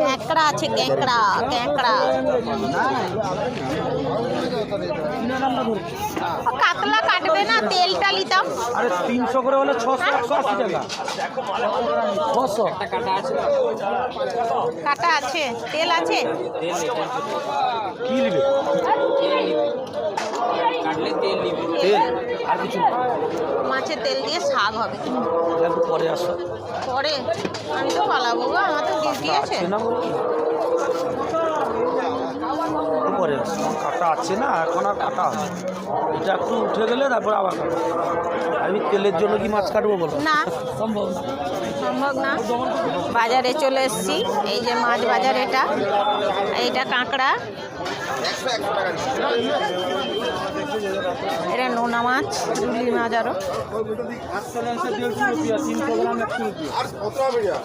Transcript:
ক্যাঁকড়া আছে, ক্যাঁকড়া ক্যাঁকড়া কাতলা কাটবে না, তেলটা নিতাম। আরে 300 করে হলে 600 180 টাকা। 600 কাটা আছে, তেল আছে। কি নেবে? তেল আর কিছু না। মাছের তেল দিয়ে শাক হবে। একটু পরে আসো। পরে আমি তো পালাবো গো, আমার তো ডিউটি আছে। না পরে কাটা আছে না, এখন আর কাটা হবে। এটা একটু উঠে গেলে তারপর আবার কাটা। আমি তেলের জন্য কি মাছ কাটবো বলো? না, সম্ভব না, সম্ভব না। বাজারে চলে এসেছি, এই যে মাছ বাজার। এইটা কাঁকড়া, এটা নোনা মাছ, রুলি মাছ। আরো 300 গ্রাম 100 রুপিয়া।